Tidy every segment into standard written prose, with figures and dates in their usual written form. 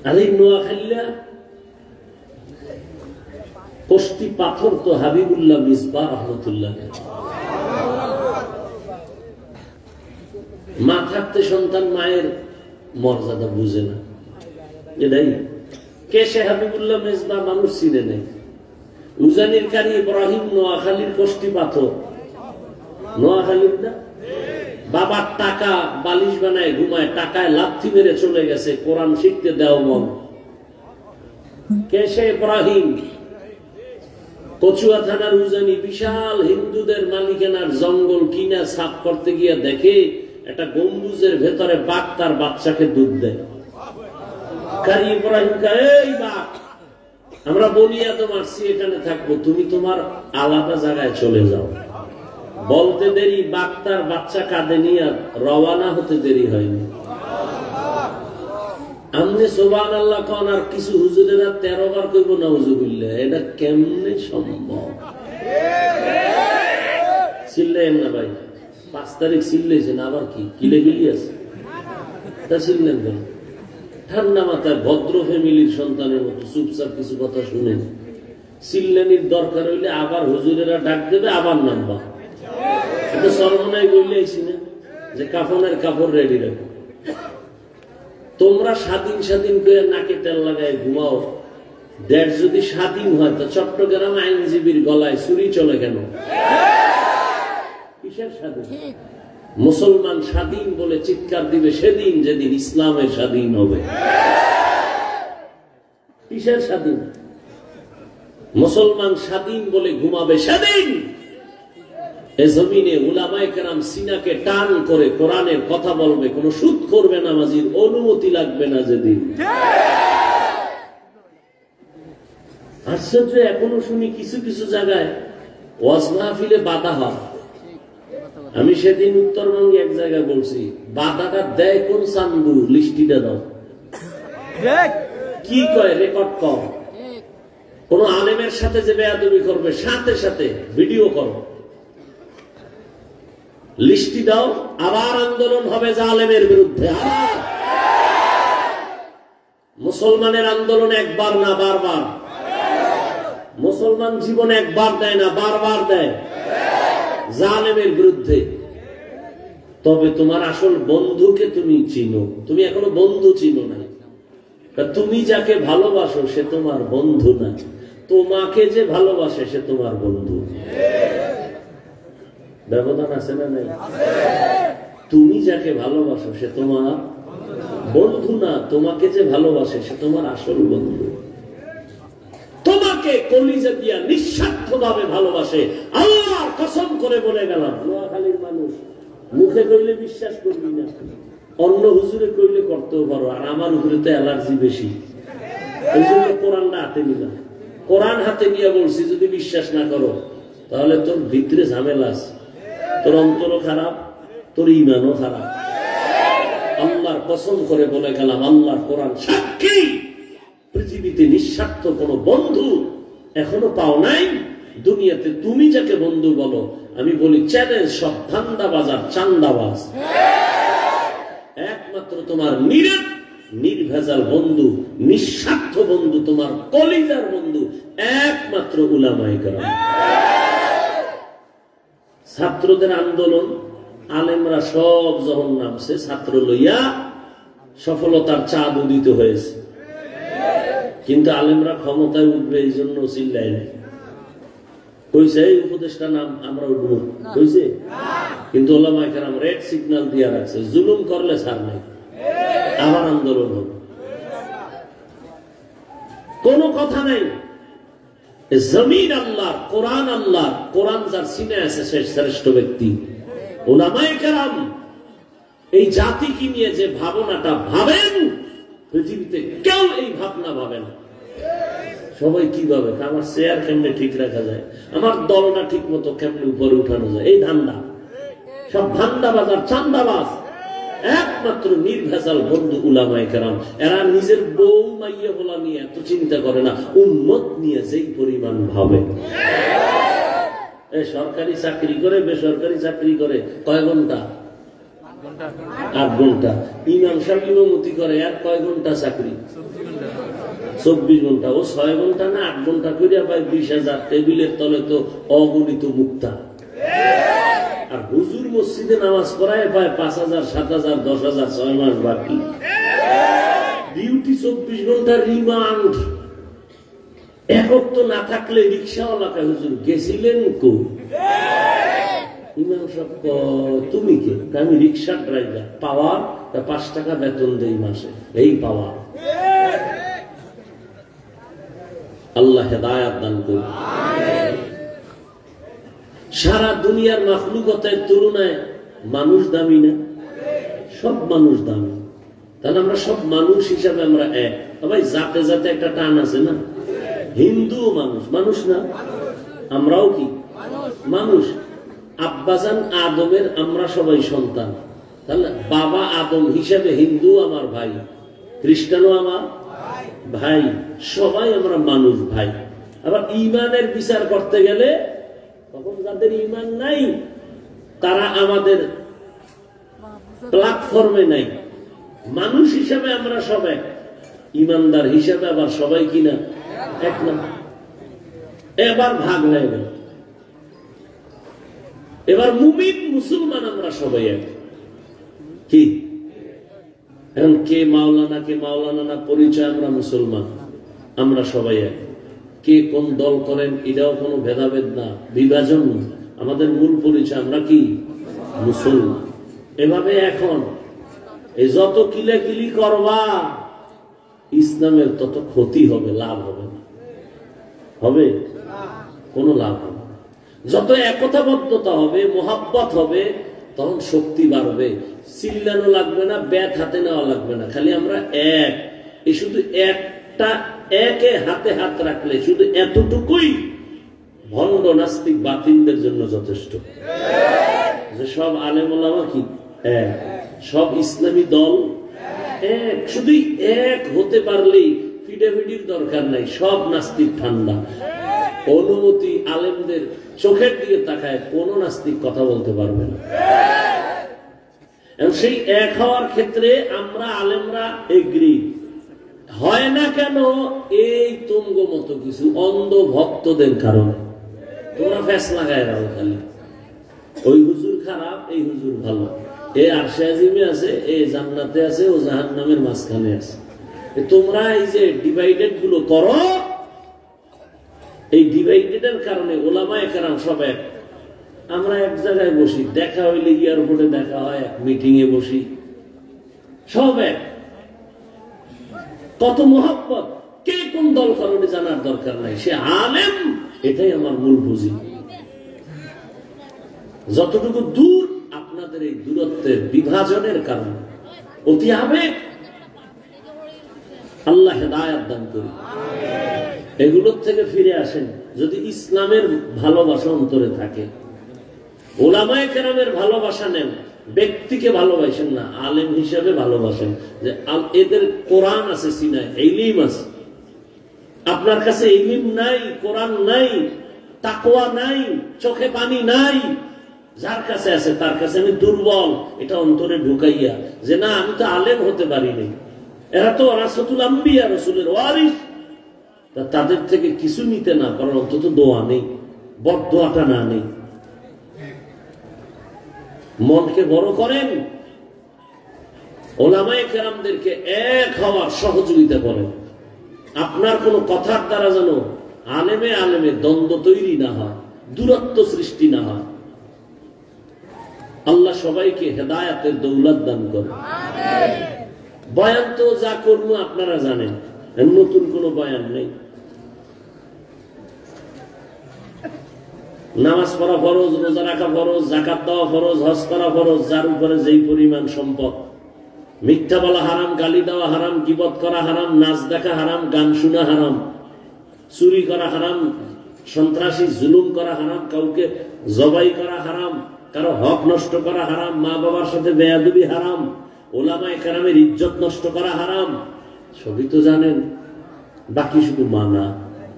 আরে নোয়াখালীরা কষ্টি পাথর তো হাবিবুল্লাহ মিসবাহ রহমতুল্লাহ, মা থাকতে সন্তান মায়ের মর্যাদা বুঝে না। এটাই কে সে হাবিবুল্লাহ মিসবাহ মানুষ চিনে নেই। উজানির কারি ইব্রাহিম নোয়াখালীর কষ্টি পাথর, নোয়াখালীর না। বাবার টাকা বালিশ বানায় ঘুমায়, টাকায় লাথি মেরে চলে গেছে কোরআন শিখতে দেও মন। কে সে ইব্রাহিম? কচুয়া থানার উজানি বিশাল হিন্দুদের মালিকানার জঙ্গল কিনা সাফ করতে গিয়ে দেখে একটা গম্বুজের ভেতরে বাঘ তার বাচ্চাকে দুধ দেয়। কারি ইব্রাহিম এই বাঘ, আমরা বলিয়া তো মারছি, এখানে থাকবো, তুমি তোমার আলাদা জায়গায় চলে যাও। বলতে দেরি বাঘ তার বাচ্চা কাঁধে নিয়ে রওয়ানা হতে দেরি হয়নি। আমনে সুবহানাল্লাহ কোন আর কিছু হুজুরেরা 13 বার কইব নাউজুবিল্লাহ, এটা কেমনে সম্ভব? চিল্লেন না ভাই, 5 তারিখ চিল্লেছেন, আবার কি কিলেগিলি আছে তা চিল্লেন কেন? ঠান্ডা মাথায় ভদ্র ফ্যামিলির সন্তানের মতো চুপচাপ কিছু কথা শুনেন। চিল্লানির দরকার হইলে আবার হুজুরেরা ডাক দেবে, আবার নামবা। এটা সর্বনাই বললে আইছি না যে কাফনের কাপড় রেডি রাখো। তোমরা স্বাধীন স্বাধীন করে নাকে তেল লাগায় ঘুমাও। দেশ যদি স্বাধীন হয় তো চট্টগ্রাম আইনজীবীর গলায় ছুরি চলে কেন? কিসের স্বাধীন? মুসলমান স্বাধীন বলে চিৎকার দিবে সেদিন যেদিন ইসলামের স্বাধীন হবে। কিসের স্বাধীন? মুসলমান স্বাধীন বলে ঘুমাবে সেদিন এ জমিনে উলামায়ে কেরাম সিনাকে টান করে কোরআনের কথা বলবে, কোন সুদ করবে না, নামাজীর অনুমতি লাগবে না যেদিন। আশ্চর্য, এখনো শুনি কিছু কিছু জায়গায় ওয়াজ মাহফিলে বাধা হয়। আমি সেদিন উত্তরবঙ্গে এক জায়গায় বলছি, বাধাটা দেয় কোন চান্দু, লিস্টিটা দাও। কি কয় রেকর্ড কর, কোন আলেমের সাথে যে বেয়াদবি করবে সাথে সাথে ভিডিও করো, লিস্টি দাও, আবার আন্দোলন হবে জালেমের বিরুদ্ধে। আবার মুসলমানের আন্দোলন একবার না বারবার। মুসলমান জীবন একবার দেয় না, বারবার দেয় জালেমের বিরুদ্ধে। তবে তোমার আসল বন্ধুকে তুমি চিনো, তুমি এখনো বন্ধু চিনো না। তুমি যাকে ভালোবাসো সে তোমার বন্ধু না, তোমাকে যে ভালোবাসে সে তোমার বন্ধু। ব্যবধান আছে না নাই? তুমি যাকে ভালোবাসো সে তোমার বন্ধু না, তোমাকে যে ভালোবাসে সে তোমার আসল বন্ধু। তোমাকে কলিজা দিয়া নিঃস্বার্থ ভাবে ভালোবাসে। আল্লাহর কসম করে বলে গেলাম, নোয়াখালীর মানুষ মুখে কইলে বিশ্বাস করবি না, অন্য হুজুরে কইলে করতেও পারো, আর আমার উপরে তো অ্যালার্জি বেশি, এই জন্য কোরআনটা হাতে নিলাম। কোরআন হাতে নিয়ে বলছি, যদি বিশ্বাস না করো তাহলে তোর ভিতরে ঝামেলা আছে, তোর অন্তরও খারাপ, তোর ঈমানও খারাপ। আল্লাহর কসম করে বলে গেলাম, আল্লাহর কোরআন সাক্ষী, পৃথিবীতে নিঃস্বার্থ কোন বন্ধু এখনো পাও নাই দুনিয়াতে। তুমি যাকে বন্ধু বলো, আমি বলি চ্যালেঞ্জ, সব ধান্দাবাজ আর চান্দাবাজ। একমাত্র তোমার নির্ভেজাল বন্ধু, নিঃস্বার্থ বন্ধু, তোমার কলিজার বন্ধু একমাত্র উলামায়ে কেরাম। ছাত্রদের আন্দোলন, আলেমরা সব যখন নামছে, ছাত্র লইয়া সফলতার চাঁদ উদিত হয়েছে, কিন্তু আলেমরা ক্ষমতায় উঠবে এই জন্য চিল্লাই নাই। কইছে এই উপদেষ্টা নাম আমরা উঠবো, কইছে, কিন্তু উলামায়ে কেরাম রেড সিগন্যাল দিয়া রাখছে, জুলুম করলে ছাড় নাই, আবার আন্দোলন হবে। কোন কথা নাই। জমিন আল্লাহ, কোরআন আল্লাহ, কোরআন যার সিনে আছে সে শ্রেষ্ঠ ব্যক্তি। উলামায়ে কেরাম এই জাতিকে নিয়ে যে ভাবনাটা ভাবেন, পৃথিবীতে কেউ এই ভাবনা ভাবে না। সবাই কি ভাবে, আমার চেয়ার কেমনে ঠিক রাখা যায়, আমার দলটা ঠিক মতো কেমনে উপরে উঠানো যায়, এই ধান্দা। সব ধান্দাবাজ আর চান্দাবাজ। একমাত্র নির্ভেজাল বন্ধু উলামায়ে কেরাম। এরা নিজের বউ মাইয়া বলা নিয়ে এত চিন্তা করে না, উম্মত নিয়ে যেই পরিমাণ ভাবে। সরকারি চাকরি করে, বেসরকারি চাকরি করে, কয় ঘন্টা? 8 ঘন্টা। ইমাম সাহেব ইমামতি করে, আর কয় ঘন্টা চাকরি? 24 ঘন্টা, ও 6 ঘন্টা না 8 ঘন্টা করিয়া পায় 20,000, টেবিলের তলে তো অগণিত মুক্তা। আর হুজুর মসজিদে নামাজ পড়ায় পায় 5,000, 7,000, 10,000, 6 মাস বাকি। ডিউটি 24 ঘন্টা, রিমান্ড। একক তো না থাকলে রিক্সাওয়ালাকে হুজুর গেছিলেন কো? ইমাম সাহেব তুমি কে? আমি রিক্সার ড্রাইভার। পাওয়ার 5 টাকা বেতন দেই মাসে, এই পাওয়ার। আল্লাহ হেদায়াত দান করুন। সারা দুনিয়ার মাখলুকতের তুলনায় মানুষ দামি না? সব মানুষ দামি। তাহলে আমরা সব মানুষ হিসাবে আমরা এক। ভাই জাতে জাতে একটা টান আছে না? হিন্দু মানুষ, মানুষ না? আমরাও কি মানুষ? আব্বাজান আদমের আমরা সবাই সন্তান। তাহলে বাবা আদম হিসাবে হিন্দু আমার ভাই, খ্রিস্টানও আমার ভাই, সবাই আমরা মানুষ ভাই। আবার ইমানের বিচার করতে গেলে তখন যাদের ইমান নাই তারা আমাদের প্ল্যাটফর্মে নাই। মানুষ হিসাবে আমরা সবাই, ইমানদার হিসাবে আবার সবাই কিনা এক না। এবার ভাগ হয়ে গেল। এবার মুমিন মুসলমান আমরা সবাই এক। কি এখন কে মাওলানা না পরিচয়, আমরা মুসলমান, আমরা সবাই এক। কে কোন দল করেন এটাও কোনো ভেদাভেদ না, বিভাজন না। আমাদের মূল পরিচয় আমরা কি মুসলমান। এভাবে এখন এই যত কিলাকিলি করবা ইসলামের তত ক্ষতি হবে, লাভ হবে না। হবে কোনো লাভ হবে। যত একতাবদ্ধতা হবে, মোহাব্বত হবে, তখন শক্তি বাড়বে। চিল্লানো লাগবে না, ব্যাট হাতে নেওয়া লাগবে না, খালি আমরা এক। এই শুধু একটা একে হাতে হাত রাখলে শুধু এতটুকুই ভণ্ড নাস্তিক বাতিলদের জন্য যথেষ্ট। যে সব আলেম ওলামা কি এক, সব ইসলামী দল এক। শুধু এক হতে পারলেই ফিডাফিডির দরকার নাই, সব নাস্তিক ঠান্ডা। অনুমতি আলেমদের চোখের দিকে তাকায় কোন নাস্তিক কথা বলতে পারবে না। সেই এক হওয়ার ক্ষেত্রে আমরা আলেমরা এগ্রি হয় না কেন? এই তুঙ্গ মতো কিছু অন্ধ ভক্তদের কারণে। তোমরা ফ্যাস লাগায় রাখো খালি, ওই হুজুর খারাপ, এই হুজুর ভালো, এ আরশে আজিমে আছে, এ জান্নাতে আছে, ও জাহান্নামের মাঝখানে আছে। তোমরা এই যে ডিভাইডেড গুলো করো, এই ডিভাইডেডের কারণে ওলামায়ে কেরাম সব এক। আমরা এক জায়গায় বসি, দেখা হইলে এয়ারপোর্টে দেখা হয়, মিটিং এ বসি, সব এক। কত মোহাব্বত, কে কোন দল কারণে জানার দরকার নাই, সে আলেম, এটাই আমার মূল পুঁজি। যতটুকু দূর আপনাদের এই দূরত্বের বিভাজনের কারণে অতি আবেগ, আল্লাহ হেদায়াত দান করি। এগুলোর থেকে ফিরে আসেন। যদি ইসলামের ভালোবাসা অন্তরে থাকে, ওলামায়ে কেরামের ভালোবাসা নেন, ব্যক্তিকে ভালোবাসেন না, আলেম হিসাবে ভালোবাসেন। যে এদের কোরআন আছে সিনায়, ইলম আছে। আপনার কাছে ইলম নাই, কোরআন নাই, তাকওয়া নাই, চোখে পানি নাই, যার কাছে আছে তার কাছে আমি দুর্বল, এটা অন্তরে ঢুকাইয়া যে না আমি তো আলেম হতে পারি নাই। এরা তো রাসূলুল আম্বিয়া, রাসূলের ওয়ারিস। তাদের থেকে কিছু নিতে না কারণ অন্তত দোয়া নেই, বদদোয়াটা না নেই। মনকে বড় করেন, ওলামায়ে কেরামদেরকে এক হওয়ার সহযোগিতা করেন। আপনার কোন কথার দ্বারা যেন আলেমে আলেমে দ্বন্দ্ব তৈরি না হয়, দূরত্ব সৃষ্টি না হয়। আল্লাহ সবাইকে হেদায়াতের দৌলত দান করে। বয়ান তো যা করবো আপনারা জানেন, নতুন কোনো বয়ান নেই। নামাজ পড়া ফরজ, রোজা রাখা ফরজ, যাকাত দেওয়া ফরজ, হজ করা ফরজ, যার উপরে যেই পরিমাণ সম্পদ। মিথ্যা বলা হারাম, গালি দেওয়া হারাম, গীবত করা হারাম, নাচ দেখা হারাম, গান শোনা হারাম, চুরি করা হারাম, সন্ত্রাসী জুলুম করা হারাম, কাউকে জবাই করা হারাম, কারো হক নষ্ট করা হারাম, মা বাবার সাথে বেয়াদবি হারাম, ওলামায়ে কেরামের ইজ্জত নষ্ট করা হারাম। সবই তো জানেন, বাকি শুধু মানা।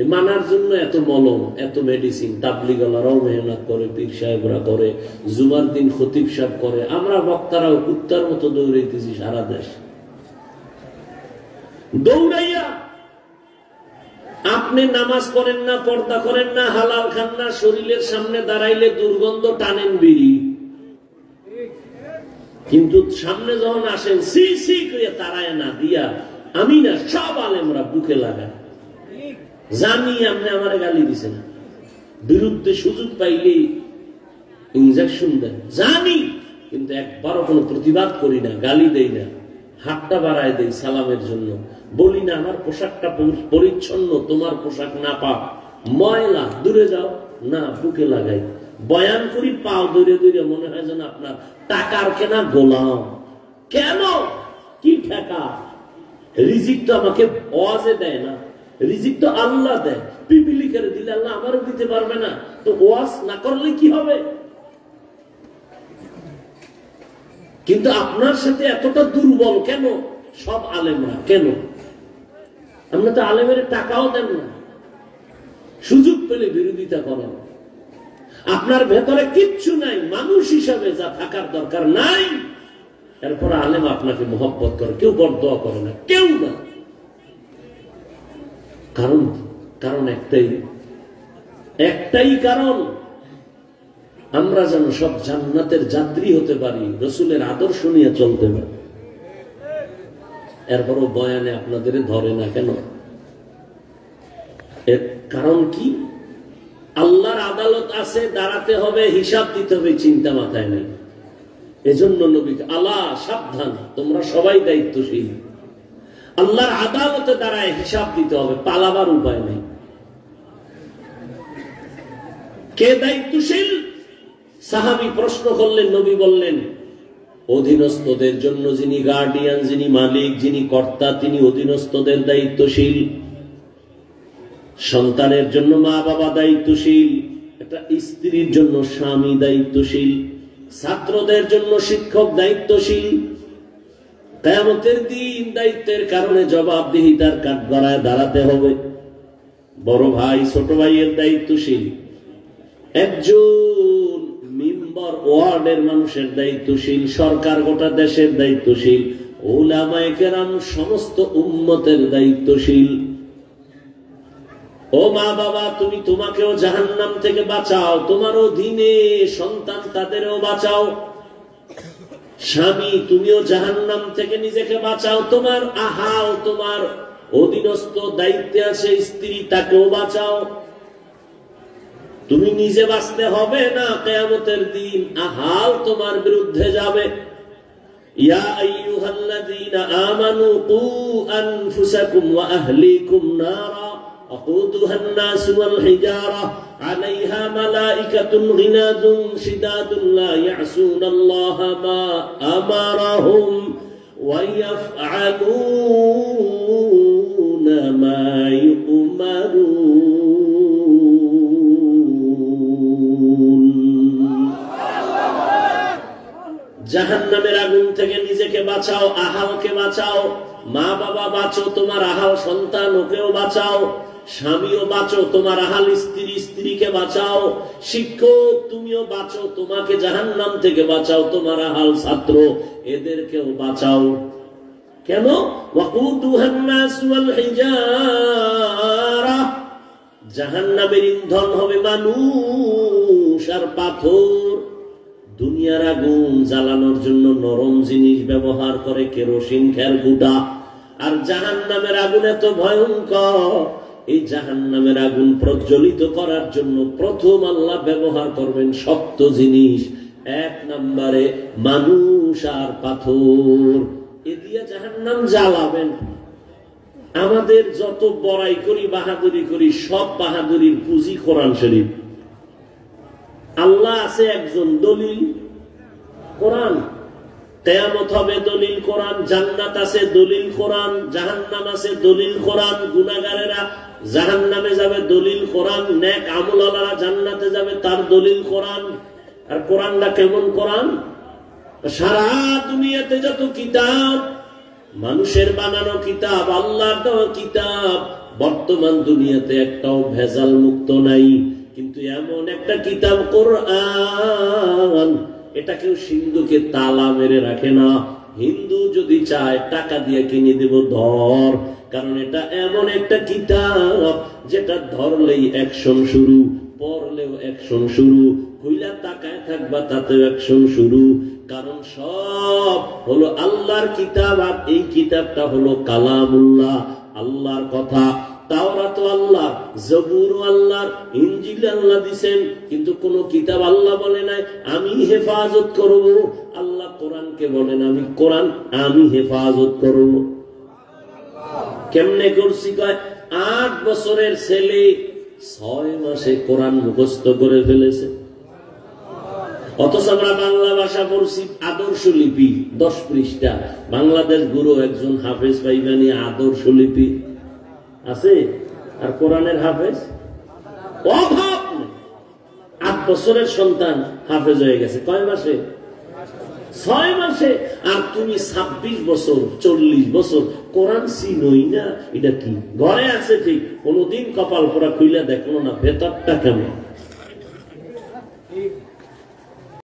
এই মানার জন্য এত মলম, এত মেডিসিন। তাবলিগওয়ালারাও মেহনত করে, পীর সাহেবরা করে, জুমার দিন খতিব সাহেব করে, আমরা বক্তারাও কুত্তার মতো দৌড়াইতেছি সারা দেশ। দৌড়াইয়া আপনি নামাজ পড়েন না, পর্দা করেন না, হালাল খান না, শরীরের সামনে দাঁড়াইলে দুর্গন্ধ টানেন বিড়ি, কিন্তু সামনে যখন আসেন সি সি করে তারায় না দিয়া আমি না সব আলেমরা বুকে লাগায়, জানি আপনি আমার গালি দিছেন, বিরুদ্ধে সুযোগ পাইলে ইনজেকশন দেন, জানি, কিন্তু একবারও কোনো প্রতিবাদ করি না, গালি দেই না, হাতটা বাড়ায় দেই সালামের জন্য, বলি না আমার পোশাকটা পরিচ্ছন্ন, তোমার পোশাক না পাক, ময়লা, দূরে যাও না, বুকে লাগাই, বয়ান করি, পাও দূরে দূরে, মনে হয় যেন আপনার টাকার কেনা গোলাম। কেন? কি ঠেকা? রিজিক তো আমাকে ওয়াজে দেয় না, রিজিক তো আল্লাহ দেয়, পিপিলিকারে দিলে আল্লাহ আমারও দিতে পারবে না, তো ওয়াজ না করলে কি হবে? কিন্তু আপনার সাথে এতটা দুর্বল কেন সব আলেমরা? কেন? আপনি তো আলেমের টাকাও দেন না, সুযোগ পেলে বিরোধিতা করেন, আপনার ভেতরে কিচ্ছু নাই, মানুষ হিসাবে যা থাকার দরকার নাই, এরপর আলেম আপনাকে মহব্বত করে, কেউ বরদোয়া করে না, কেউ না। কারণ একটাই কারণ, আমরা যেন সব জান্নাতের যাত্রী হতে পারি, রসুলের আদর্শ নিয়ে চলতে পারি। এরপরও বয়ানে আপনাদের ধরে না কেন? এর কারণ কি? আল্লাহর আদালত আছে, দাঁড়াতে হবে, হিসাব দিতে হবে, চিন্তা মাথায় নেই। এজন্য নবী, আল্লাহ সাবধান, তোমরা সবাই দায়িত্বশীল, আল্লাহর আদালতে দাঁড়ায় হিসাব দিতে হবে, পালাবার উপায় নেই। কে দায়িত্বশীল? সাহাবী প্রশ্ন করলেন, নবী বললেন, অধীনস্থদের জন্য যিনি গার্ডিয়ান, যিনি মালিক, যিনি কর্তা, তিনি অধীনস্থদের দায়িত্বশীল। সন্তানের জন্য মা বাবা দায়িত্বশীল, একটা স্ত্রীর জন্য স্বামী দায়িত্বশীল, ছাত্রদের জন্য শিক্ষক দায়িত্বশীল। কিয়ামতের দিন দায়িত্বের কারণে জবাবদিহিতার কাঠগড়ায় দাঁড়াতে হবে। বড় ভাই ছোট ভাইয়ের দায়িত্বশীল, একজন মেম্বার ওয়ার্ডের মানুষের দায়িত্বশীল, সরকার গোটা দেশের দায়িত্বশীল, উলামায়ে কেরাম সমস্ত উম্মতের দায়িত্বশীল। ও মা বাবা, তুমি তোমাকেও জাহান্নাম থেকে বাঁচাও, তোমার অধীনে সন্তান তাদেরও বাঁচাও। স্বামী, তুমিও জাহান্নাম থেকে নিজেকে বাঁচাও, তোমার আহাল, তোমার অধীনস্থ দায়িত্বে আছে স্ত্রী, তাকেও বাঁচাও। তুমি নিজে বাঁচতে হবে না, কিয়ামতের দিন আহাল তোমার বিরুদ্ধে যাবে। ইয়া আইয়ুহাল্লাযীনা আমানু কু আনফুসাকুম ওয়া আহলিকুম নারা وقودها الناس والحجارة عليها ملائكة غلاظ شداد لا يعصون الله ما أمرهم ويفعلون ما يؤمرون। জাহান্নামের আগুন থেকে নিজেকে বাঁচাও, আহালকে বাঁচাও, মা বাবা বাঁচো, তোমার আহাল সন্তান ওকেও বাঁচাও, স্বামীও বাঁচো, তোমার আহাল স্ত্রী, স্ত্রীকে বাঁচাও, শিক্ষক তুমিও বাঁচো, তোমাকে জাহান্নাম থেকে বাঁচাও, তোমার আহাল ছাত্র এদেরকেও বাঁচাও। কেন? ওয়াকুদুহান নাস ওয়াল হিজারা, জাহান্নামের ইন্ধন হবে মানুষ আর পাথর। দুনিয়ার আগুন জ্বালানোর জন্য নরম জিনিস ব্যবহার করে, কেরোসিন, খেরকুটা। আর জাহান্নামের আগুন এত ভয়ঙ্কর, এই জাহান্নামের আগুন প্রজ্বলিত করার জন্য প্রথম আল্লাহ ব্যবহার করবেন শক্ত জিনিস, এক নম্বরে মানুষ আর পাথর। এ দিয়ে জাহান্নাম জ্বালাবেন। আমাদের যত বড়াই করি, বাহাদুরি করি, সব বাহাদুরির পুঁজি কোরআন শরীফ। আল্লাহ আছে একজন, দলিল কোরআন। কিয়ামত হবে, দলিল কোরআন। জান্নাত আছে, দলিল কোরআন। জাহান্নাম আছে, দলিল কোরআন। গুনাহগারেরা জাহান্নামে যাবে, দলিল কোরআন। নেক আমলওয়ালারা জান্নাতে যাবে, তার দলিল কোরআন। আর কোরআনটা কেমন কোরআন? সারা দুনিয়াতে যত কিতাব, মানুষের বানানো কিতাব, আল্লাহর দেওয়া কিতাব, বর্তমান দুনিয়াতে একটাও ভেজাল মুক্ত নাই। কিন্তু এমন একটা কিতাব কোরআন, এটা কেউ সিন্ধুকে তালা মেরে রাখে না। হিন্দু যদি চায় টাকা দিয়ে কিনে দেব ধর, কারণ এটা এমন একটা কিতাব যেটা ধরলেই অ্যাকশন শুরু, পড়লেও অ্যাকশন শুরু, কইলা তাকায় থাকবা তাতেও অ্যাকশন শুরু। কারণ সব হলো আল্লাহর কিতাব, আর এই কিতাবটা হলো কালামুল্লাহ, আল্লাহর কথা। তাওরাত আল্লাহ, জবুর আল্লাহর, ইনজিল আল্লাহ দিবেন, কিন্তু কোন কিতাব আল্লাহ বলে নাই আমি হেফাজত করব। আল্লাহ কোরআনকে বলেন আমি হেফাজত করব। কেমনে করছি কয় 8 বছরের ছেলে 6 মাসে কোরআন মুখস্থ করে ফেলেছে। অথচ আমরা বাংলা ভাষা পড়ছি আদর্শ লিপি 10 পৃষ্ঠা। বাংলাদেশ গুরু একজন হাফেজ পাইবানি আদর্শ লিপি আছে, আর কোরআনের হাফেজ অভাব নেই। 8 বছরের সন্তান হাফেজ হয়ে গেছে কয় মাসে? 6 মাসে। আর তুমি 26 বছর 40 বছর কোরআন চিনোই না। এটা কি? ঘরে আছে ঠিক, কোনদিন কপাল পরা খুইলা দেখলো না ভেতরটা কেমন।